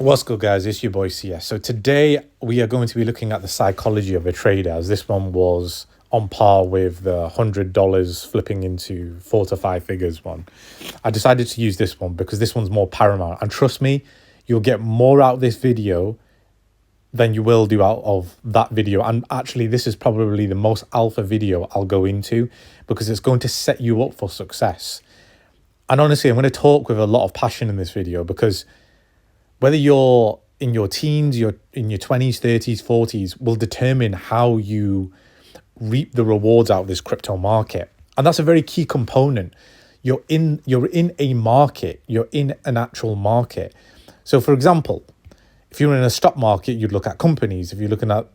What's good, guys? It's your boy CS. So today we are going to be looking at the psychology of a trader, as this one was on par with the $100 flipping into 4 to 5 figures one. I decided to use this one because this one's more paramount, and trust me, you'll get more out of this video than you will do out of that video. And actually, this is probably the most alpha video I'll go into because it's going to set you up for success. And honestly, I'm going to talk with a lot of passion in this video because whether you're in your teens, you're in your 20s, 30s, 40s, will determine how you reap the rewards out of this crypto market. And that's a very key component. You're in a market, you're in an actual market. So for example, if you're in a stock market, you'd look at companies. If you're looking at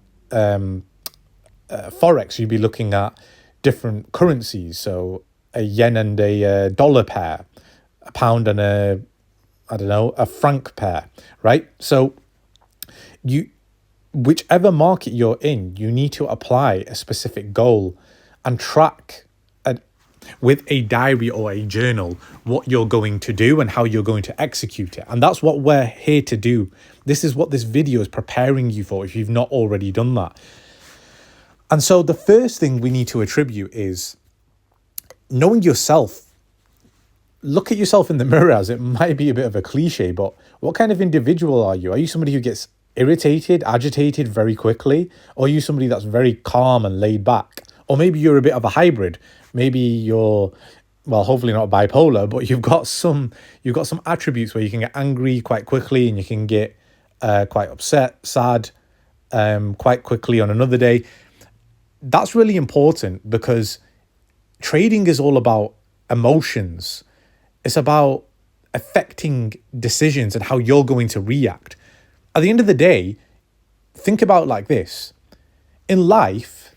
Forex, you'd be looking at different currencies. So a yen and a dollar pair, a pound and a franc pair, right? So whichever market you're in, you need to apply a specific goal and track with a diary or a journal what you're going to do and how you're going to execute it. And that's what we're here to do. This is what this video is preparing you for if you've not already done that. And so the first thing we need to attribute is knowing yourself. Look at yourself in the mirror, as it might be a bit of a cliche, but what kind of individual are you? Are you somebody who gets irritated, agitated very quickly? Or are you somebody that's very calm and laid back? Or maybe you're a bit of a hybrid. Maybe you're, well, hopefully not bipolar, but you've got some attributes where you can get angry quite quickly and you can get quite upset, sad quite quickly on another day. That's really important because trading is all about emotions. It's about affecting decisions and how you're going to react. At the end of the day, think about it like this. In life,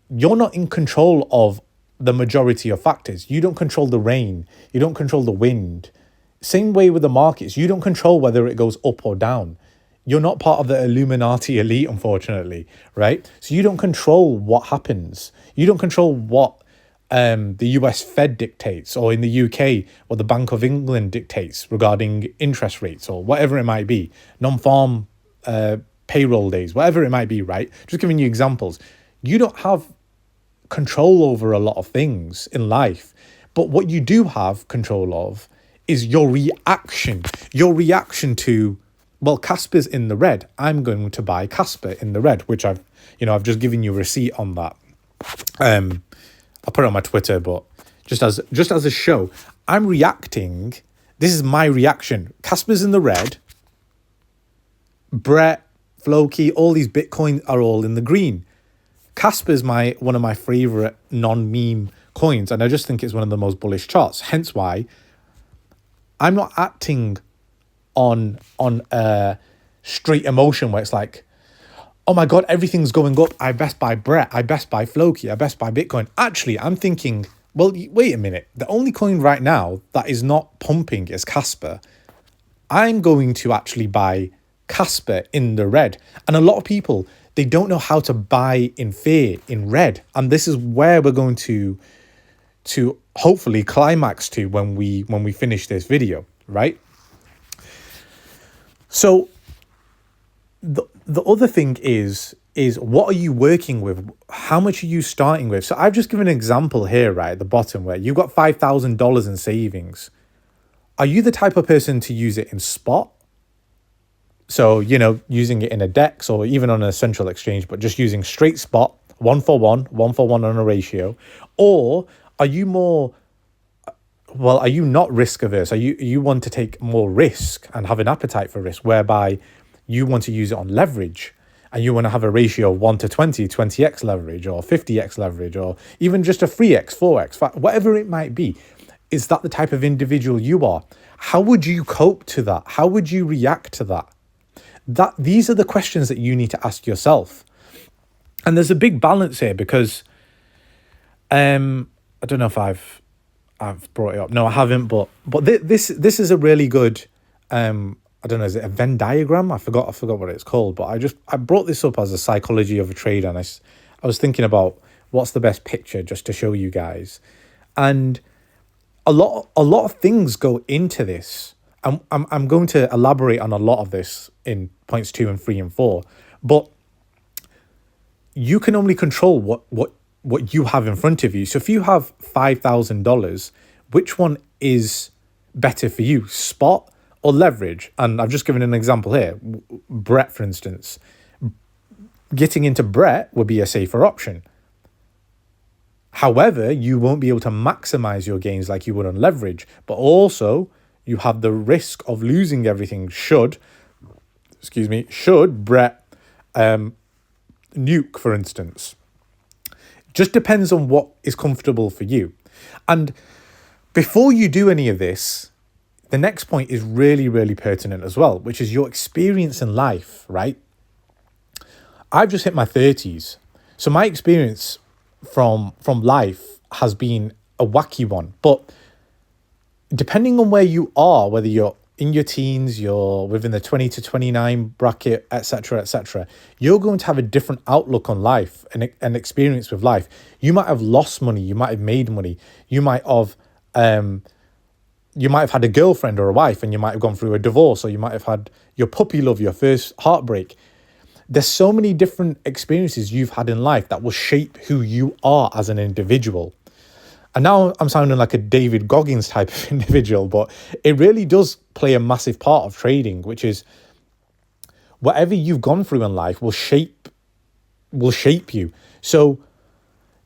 you're not in control of the majority of factors. You don't control the rain. You don't control the wind. Same way with the markets. You don't control whether it goes up or down. You're not part of the Illuminati elite, unfortunately, right? So you don't control what happens. You don't control what the US Fed dictates, or in the UK, what the Bank of England dictates regarding interest rates or whatever it might be, non-farm payroll days, whatever it might be, right? Just giving you examples. You don't have control over a lot of things in life, but what you do have control of is your reaction to, well, Casper's in the red. I'm going to buy Casper in the red, which I've just given you a receipt on that. I'll put it on my Twitter, but just as a show, I'm reacting. This is my reaction. Casper's in the red. Brett, Floki, all these Bitcoin are all in the green. Casper's one of my favorite non-meme coins, and I just think it's one of the most bullish charts. Hence why I'm not acting on straight emotion where it's like, oh my God, everything's going up. I best buy Brett. I best buy Floki. I best buy Bitcoin. Actually, I'm thinking, well, wait a minute. The only coin right now that is not pumping is Casper. I'm going to actually buy Casper in the red. And a lot of people, they don't know how to buy in fear, in red. And this is where we're going to hopefully climax to when we finish this video, right? So the other thing is what are you working with? How much are you starting with? So I've just given an example here, right, at the bottom, where you've got $5,000 in savings. Are you the type of person to use it in spot? So, using it in a DEX or even on a central exchange, but just using straight spot, 1-for-1 on a ratio? Or are you are you not risk averse? Are you want to take more risk and have an appetite for risk, whereby you want to use it on leverage and you want to have a ratio of 1 to 20, 20x leverage or 50x leverage, or even just a 3x, 4x, whatever it might be? Is that the type of individual you are? How would you cope to that? How would you react to that? These are the questions that you need to ask yourself. And there's a big balance here because I don't know if I've brought it up. No, I haven't, but this is a really good I don't know, is it a Venn diagram? I forgot what it's called, but I brought this up as a psychology of a trader, and I was thinking about what's the best picture just to show you guys. And a lot of things go into this. I'm going to elaborate on a lot of this in points 2 and 3 and 4, but you can only control what you have in front of you. So if you have $5,000, which one is better for you, spot or leverage? And I've just given an example here. Brett, for instance, getting into Brett would be a safer option. However, you won't be able to maximize your gains like you would on leverage, but also you have the risk of losing everything should Brett nuke, for instance. Just depends on what is comfortable for you. And before you do any of this, the next point is really, really pertinent as well, which is your experience in life, right? I've just hit my 30s. So my experience from life has been a wacky one. But depending on where you are, whether you're in your teens, you're within the 20 to 29 bracket, etc., you're going to have a different outlook on life and an experience with life. You might have lost money, you might have made money, you might have had a girlfriend or a wife, and you might have gone through a divorce, or you might have had your puppy love, your first heartbreak. There's so many different experiences you've had in life that will shape who you are as an individual. And now I'm sounding like a David Goggins type of individual, but it really does play a massive part of trading, which is whatever you've gone through in life will shape you. So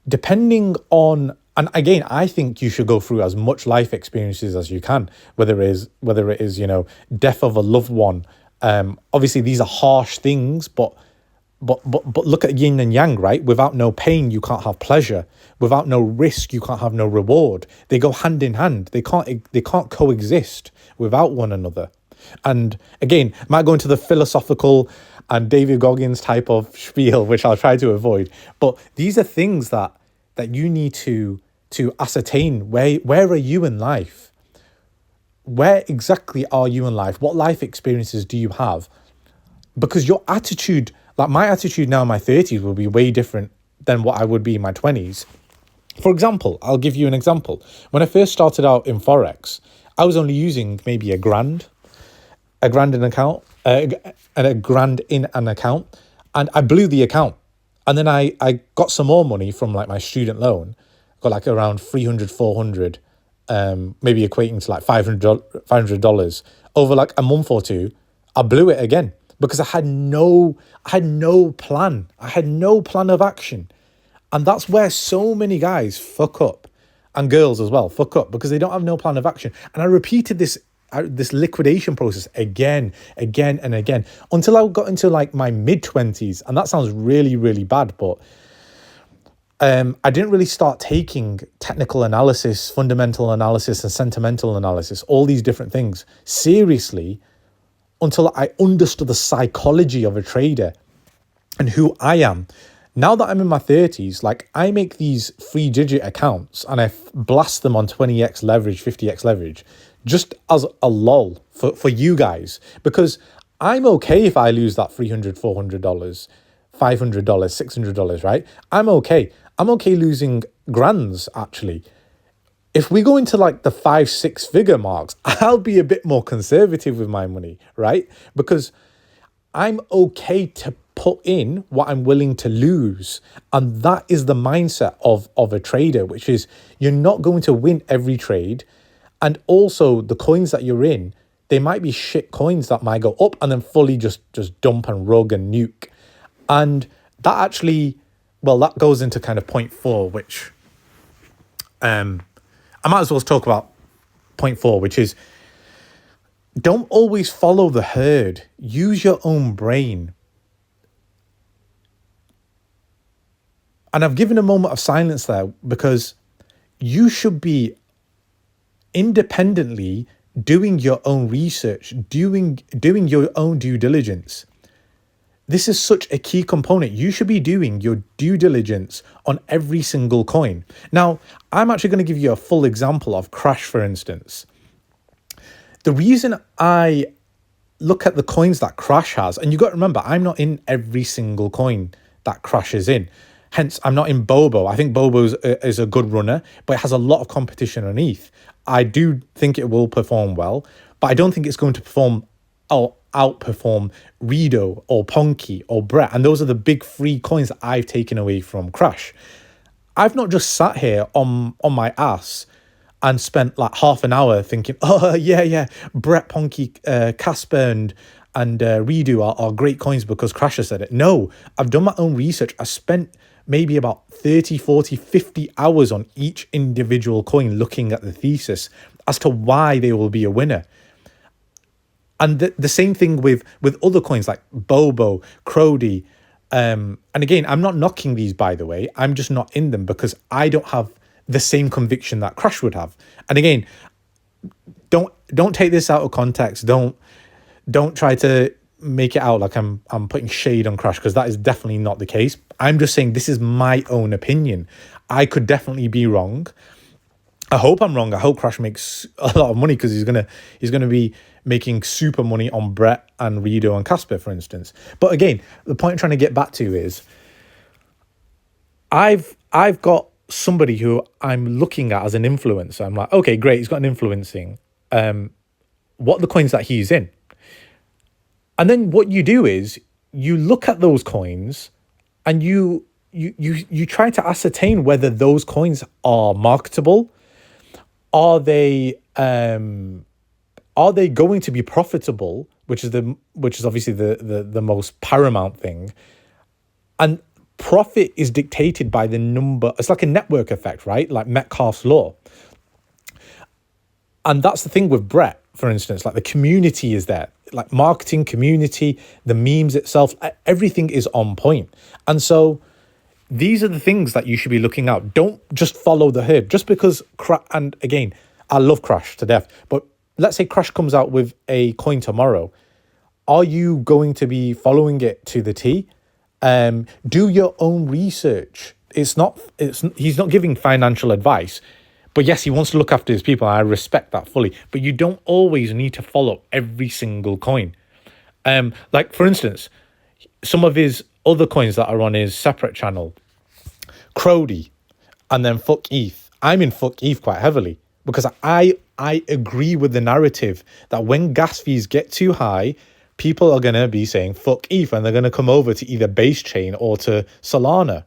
depending on, and again, I think you should go through as much life experiences as you can, whether it is, death of a loved one. Obviously these are harsh things, but look at yin and yang, right? Without no pain, you can't have pleasure. Without no risk, you can't have no reward. They go hand in hand. They can't coexist without one another. And again, I might go into the philosophical and David Goggins type of spiel, which I'll try to avoid. But these are things that you need to ascertain. Where are you in life? Where exactly are you in life? What life experiences do you have? Because your attitude, like my attitude now in my 30s, will be way different than what I would be in my 20s. For example, I'll give you an example. When I first started out in Forex, I was only using maybe a grand in an account, and I blew the account. And then I got some more money from like my student loan, got like around 300, 400, maybe equating to like $500 over like a month or two. I blew it again because I had no plan. I had no plan of action. And that's where so many guys fuck up, and girls as well fuck up, because they don't have no plan of action. And I repeated this liquidation process again and again until I got into like my mid-20s. And that sounds really, really bad, but I didn't really start taking technical analysis, fundamental analysis, and sentimental analysis, all these different things, seriously, until I understood the psychology of a trader and who I am. Now that I'm in my 30s, like I make these 3-digit accounts and I blast them on 20x leverage, 50x leverage, just as a lull for you guys, because I'm okay if I lose that $300, $400, $500, $600, right? I'm okay losing grands, actually. If we go into like the 5-6 figure marks, I'll be a bit more conservative with my money, right? Because I'm okay to put in what I'm willing to lose. And that is the mindset of a trader, which is you're not going to win every trade. And also the coins that you're in, they might be shit coins that might go up and then fully just dump and rug and nuke. And that actually, well, that goes into kind of point 4, which I might as well talk about point 4, which is don't always follow the herd. Use your own brain. And I've given a moment of silence there because you should be independently doing your own research, doing your own due diligence. This is such a key component. You should be doing your due diligence on every single coin. Now, I'm actually going to give you a full example of Crash, for instance. The reason I look at the coins that Crash has, and you got to remember, I'm not in every single coin that Crash is in. Hence, I'm not in Bobo. I think Bobo is a good runner, but it has a lot of competition underneath. I do think it will perform well. but I don't think it's going to perform or outperform Redo or Ponky or Brett. And those are the big three coins that I've taken away from Crash. I've not just sat here on my ass and spent like half an hour thinking, oh, yeah, Brett, Ponky, Casper and Redo are great coins because Crash has said it. No, I've done my own research. I spent maybe about 30, 40, 50 hours on each individual coin looking at the thesis as to why they will be a winner. And the same thing with other coins like Bobo, Crody. And again, I'm not knocking these, by the way. I'm just not in them because I don't have the same conviction that Crash would have. And again, don't take this out of context. Don't try to make it out like I'm putting shade on Crash, because that is definitely not the case. I'm just saying this is my own opinion. I could definitely be wrong. I hope I'm wrong. I hope Crash makes a lot of money because he's gonna be making super money on Brett and Redo and Casper, for instance. But again, the point I'm trying to get back to is I've got somebody who I'm looking at as an influencer. I'm like, okay, great, he's got an influencing. What are the coins that he's in? And then what you do is you look at those coins and you try to ascertain whether those coins are marketable. Are they going to be profitable, which is obviously the most paramount thing. And profit is dictated by the number. It's like a network effect, right? Like Metcalfe's law. And that's the thing with Brett, for instance, like the community is there, like marketing, community, the memes itself, everything is on point. And so these are the things that you should be looking out. Don't just follow the herd. Just because, and again, I love Crash to death, but let's say Crash comes out with a coin tomorrow. Are you going to be following it to the T? Do your own research. He's not giving financial advice, but yes, he wants to look after his people. And I respect that fully, but you don't always need to follow every single coin. Like for instance, some of his other coins that are on his separate channel, Crody, and then Fuck ETH. I'm in Fuck ETH quite heavily because I agree with the narrative that when gas fees get too high, people are going to be saying fuck ETH and they're going to come over to either Base Chain or to Solana.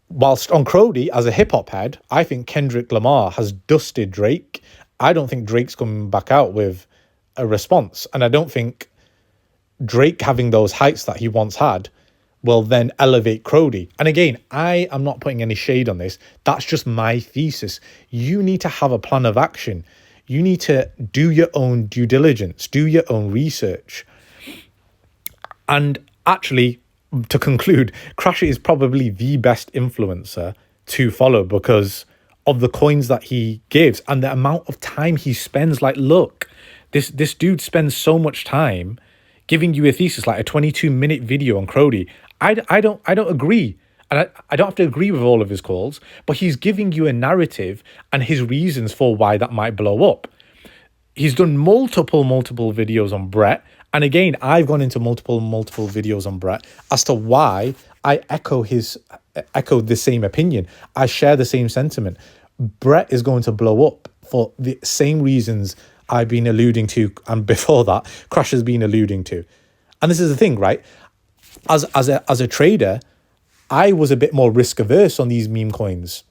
Whilst on Crody, as a hip-hop head, I think Kendrick Lamar has dusted Drake. I don't think Drake's coming back out with a response. And I don't think Drake having those heights that he once had will then elevate Crody. And again, I am not putting any shade on this. That's just my thesis. You need to have a plan of action. You need to do your own due diligence, do your own research. And actually, to conclude, Crash is probably the best influencer to follow because of the coins that he gives and the amount of time he spends. Like, look, this dude spends so much time giving you a thesis, like a 22-minute video on Crody. I don't agree. And I don't have to agree with all of his calls, but he's giving you a narrative and his reasons for why that might blow up. He's done multiple videos on Brett. And again, I've gone into multiple videos on Brett as to why I echo the same opinion. I share the same sentiment. Brett is going to blow up for the same reasons I've been alluding to, and before that, Crash has been alluding to. And this is the thing, right? As a trader, I was a bit more risk averse on these meme coins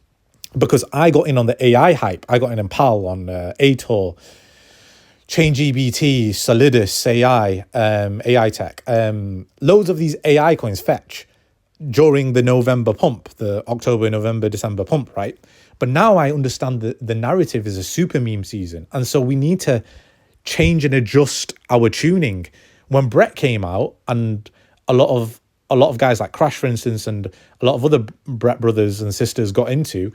because I got in on the AI hype. I got in PAL on Ator, ChainGBT, Solidus AI, AI Tech. Loads of these AI coins fetch during the November pump, the October, November, December pump, right? But now I understand that the narrative is a super meme season. And so we need to change and adjust our tuning. When Brett came out and a lot of guys like Crash, for instance, and a lot of other Brett brothers and sisters got into,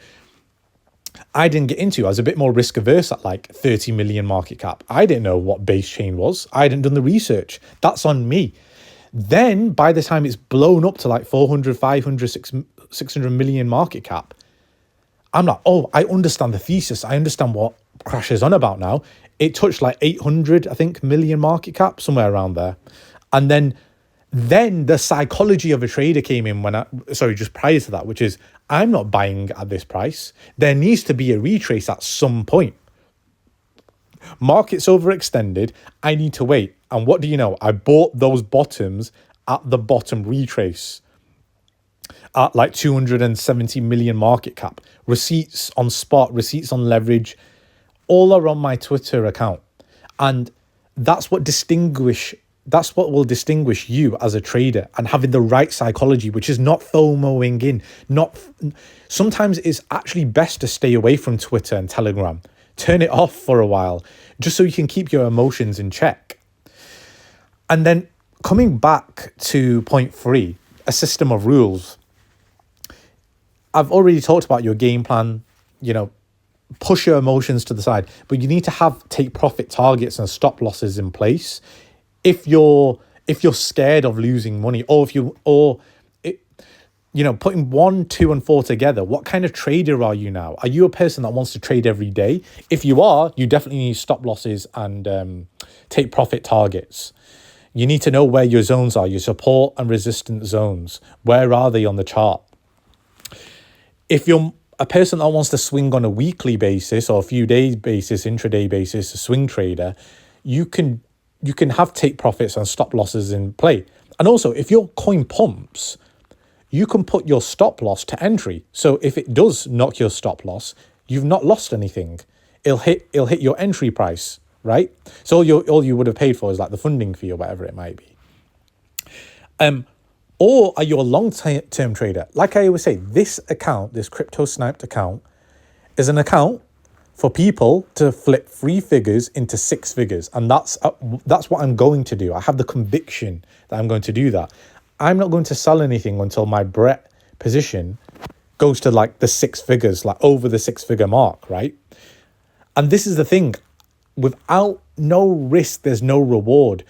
I didn't get into. I was a bit more risk averse at like 30 million market cap. I didn't know what Base Chain was. I hadn't done the research. That's on me. Then by the time it's blown up to like 400, 500, 600 million market cap, I'm like, oh, I understand the thesis. I understand what Crash is on about now. It touched like 800, I think, million market cap, somewhere around there. And then the psychology of a trader came in just prior to that, which is I'm not buying at this price. There needs to be a retrace at some point. Market's overextended. I need to wait. And what do you know? I bought those bottoms at the bottom retrace at like 270 million market cap. Receipts on spot, receipts on leverage, all are on my Twitter account. And that's what will distinguish you as a trader, and having the right psychology, which is not FOMOing in. Sometimes it's actually best to stay away from Twitter and Telegram. Turn it off for a while, just so you can keep your emotions in check. And then coming back to point 3, a system of rules. I've already talked about your game plan, push your emotions to the side, but you need to take profit targets and stop losses in place. If you're scared of losing money, putting 1, 2, and 4 together, what kind of trader are you now? Are you a person that wants to trade every day? If you are, you definitely need stop losses and take profit targets. You need to know where your zones are, your support and resistance zones. Where are they on the chart? If you're a person that wants to swing on a weekly basis or a few days basis, intraday basis, a swing trader, you can have take profits and stop losses in play. And also, if your coin pumps, you can put your stop loss to entry. So if it does knock your stop loss, you've not lost anything. It'll hit your entry price, right? So all you would have paid for is like the funding fee or whatever it might be. Or are you a long-term trader? Like I always say, this account, this Crypto Sniped account, is an account for people to flip 3 figures into 6 figures. And that's what I'm going to do. I have the conviction that I'm going to do that. I'm not going to sell anything until my Brett position goes to like the 6 figures, like over the 6-figure mark, right? And this is the thing. Without no risk, there's no reward.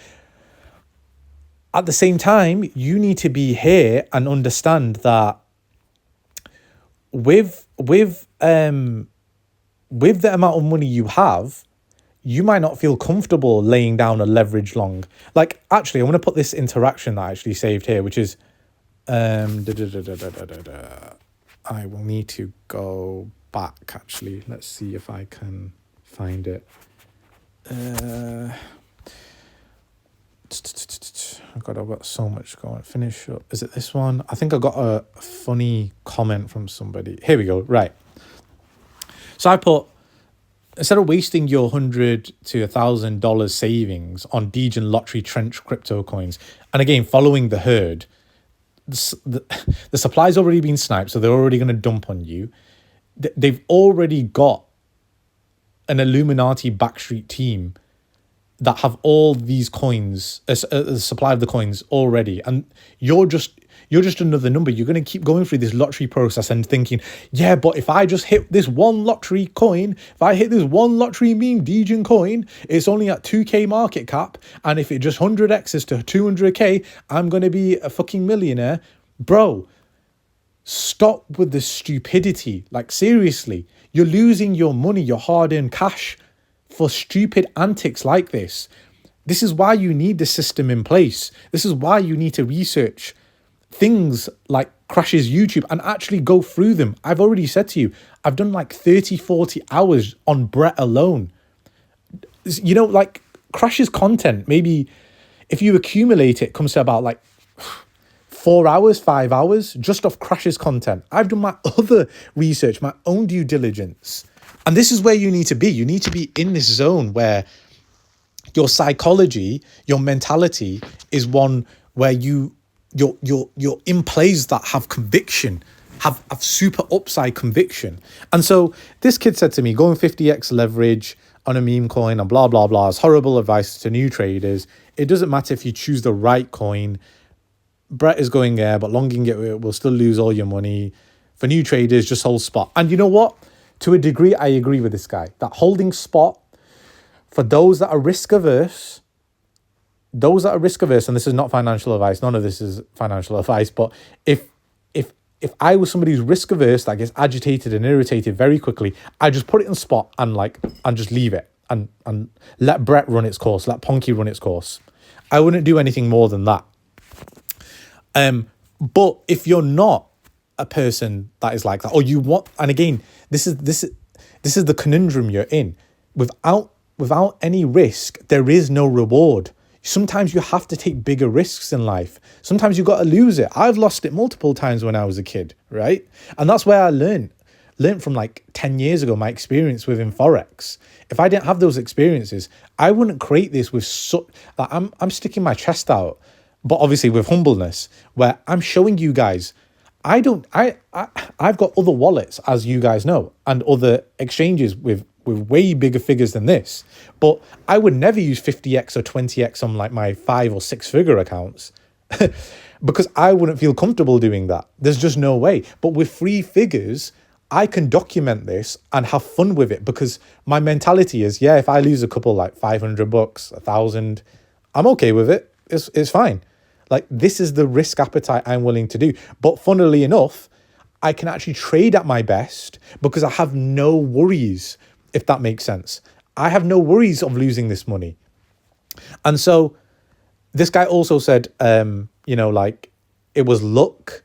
At the same time, you need to be here and understand that with the amount of money you have, you might not feel comfortable laying down a leverage long. Like, actually, I want to put this interaction that I actually saved here, which is, I will need to go back, actually. Let's see if I can find it. I've got so much going. Finish up. Is it this one? I think I got a funny comment from somebody. Here we go. Right. So I put, instead of wasting your $100 to $1,000 savings on Degen Lottery Trench crypto coins, and again, following the herd, the supply's already been sniped, so they're already going to dump on you. They've already got an Illuminati backstreet team that have all these coins, a supply of the coins already, and you're just another number. You're going to keep going through this lottery process and thinking, yeah, but if I just hit this one lottery coin, if I hit this one lottery meme Degen coin, it's only at 2k market cap, and if it just 100x's to 200k, I'm going to be a fucking millionaire. Bro, stop with the stupidity. Like, seriously, you're losing your money, your hard-earned cash, for stupid antics like this. This is why you need the system in place. This is why you need to research things like Crash's YouTube and actually go through them. I've already said to you, I've done like 30, 40 hours on Brett alone. Like Crash's content, maybe if you accumulate it, comes to about like 4 hours, 5 hours, just off Crash's content. I've done my other research, my own due diligence. And this is where you need to be. You need to be in this zone where your psychology, your mentality is one where you're in plays that have conviction, have super upside conviction. And so this kid said to me, going 50x leverage on a meme coin and blah, blah, blah is horrible advice to new traders. It doesn't matter if you choose the right coin. Brett is going there, but longing it will still lose all your money. For new traders, just hold spot. And you know what? To a degree, I agree with this guy. That holding spot, for those that are risk averse, and this is not financial advice, none of this is financial advice, but if I was somebody who's risk averse, that gets agitated and irritated very quickly, I just put it in spot and just leave it and let Brett run its course, let Ponky run its course. I wouldn't do anything more than that. But if you're not a person that is like that, or you want, and again, this is the conundrum you're in. Without without any risk, there is no reward. Sometimes you have to take bigger risks in life. Sometimes you got to lose it. I've lost it multiple times when I was a kid, right? And that's where I learned from like 10 years ago, my experience within Forex. If I didn't have those experiences, I wouldn't create this with like I'm sticking my chest out, but obviously with humbleness, where I'm showing you guys, I've got other wallets, as you guys know, and other exchanges with way bigger figures than this. But I would never use 50x or 20x on like my 5 or 6 figure accounts because I wouldn't feel comfortable doing that. There's just no way. But with 3 figures, I can document this and have fun with it because my mentality is, yeah, if I lose a couple like $500, 1,000, I'm okay with it. It's fine. Like, this is the risk appetite I'm willing to do. But funnily enough, I can actually trade at my best because I have no worries, if that makes sense. I have no worries of losing this money. And so this guy also said, like it was luck.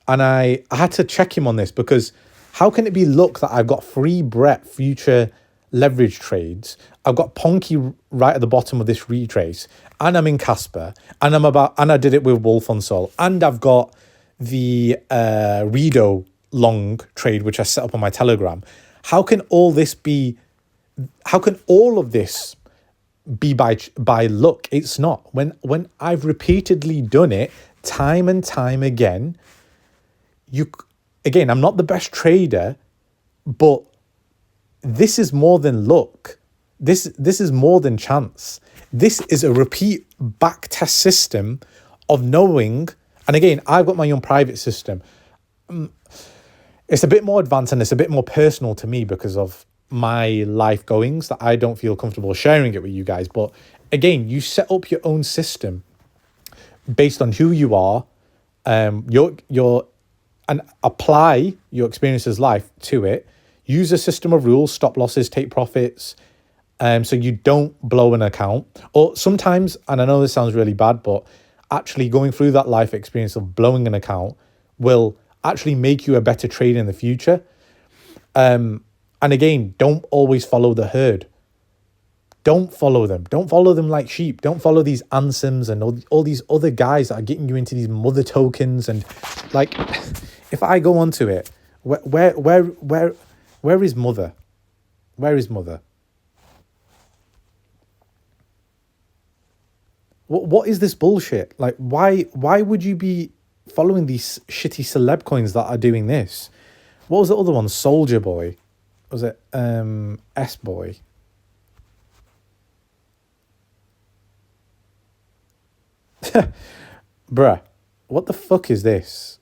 And I had to check him on this because how can it be luck that I've got free Brett future leverage trades? I've got Ponky right at the bottom of this retrace, and I'm in Casper, and I did it with Wolf on Sol, and I've got the Redo long trade which I set up on my Telegram. How can all of this be by luck? It's not. When I've repeatedly done it time and time again, I'm not the best trader, but this is more than luck. This is more than chance. This is a repeat back test system of knowing. And again, I've got my own private system. It's a bit more advanced and it's a bit more personal to me because of my life goings that I don't feel comfortable sharing it with you guys. But again, you set up your own system based on who you are, and apply your experiences life to it. Use a system of rules, stop losses, take profits, so you don't blow an account. Or sometimes, and I know this sounds really bad, but actually going through that life experience of blowing an account will actually make you a better trader in the future. And again, don't always follow the herd. Don't follow them. Don't follow them like sheep. Don't follow these Ansems and all these other guys that are getting you into these mother tokens. And like, if I go onto it, where is mother? Where is mother? What is this bullshit? Like, why would you be following these shitty celeb coins that are doing this? What was the other one? Soldier Boy. Was it S Boy? Bruh, what the fuck is this?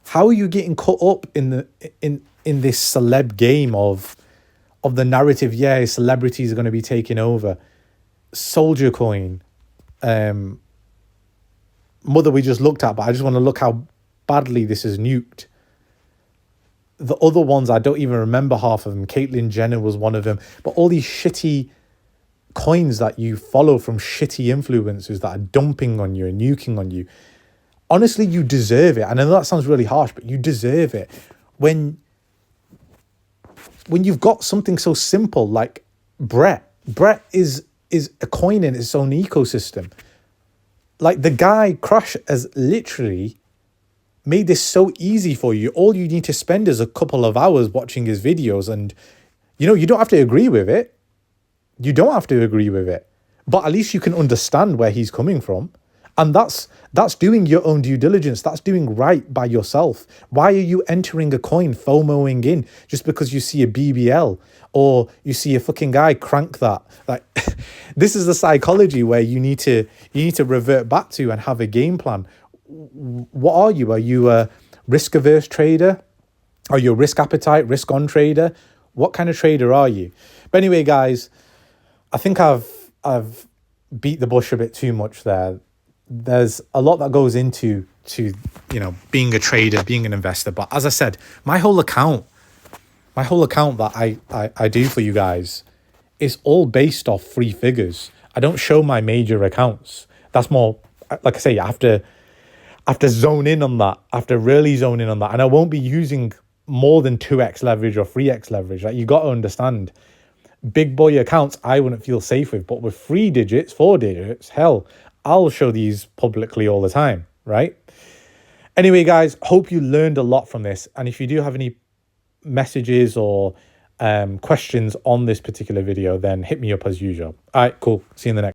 How are you getting caught up in this celeb game of the narrative? Yeah, celebrities are going to be taking over. Soldier Coin, Mother we just looked at, but I just want to look how badly this is nuked. The other ones, I don't even remember half of them. Caitlyn Jenner was one of them. But all these shitty coins that you follow from shitty influencers that are dumping on you and nuking on you. Honestly, you deserve it. I know that sounds really harsh, but you deserve it. When you've got something so simple like Brett. Brett is a coin in its own ecosystem. Like, the guy Crash has literally made this so easy for you. All you need to spend is a couple of hours watching his videos, and you don't have to agree with it. You don't have to agree with it, but at least you can understand where he's coming from. And that's doing your own due diligence. That's doing right by yourself. Why are you entering a coin, FOMOing in just because you see a BBL or you see a fucking guy crank that? Like, this is the psychology where you need to revert back to and have a game plan. What are you? Are you a risk averse trader? Are you a risk appetite, risk on trader? What kind of trader are you? But anyway, guys, I think I've beat the bush a bit too much there. There's a lot that goes into being a trader, being an investor. But as I said, my whole account that I do for you guys is all based off 3 figures. I don't show my major accounts. That's more, like I say, I have to zone in on that. I have to really zone in on that. And I won't be using more than 2x leverage or 3x leverage. Like, you got to understand, big boy accounts I wouldn't feel safe with, but with 3 digits, 4 digits, hell, I'll show these publicly all the time, right? Anyway, guys, hope you learned a lot from this. And if you do have any messages or questions on this particular video, then hit me up as usual. All right, cool. See you in the next.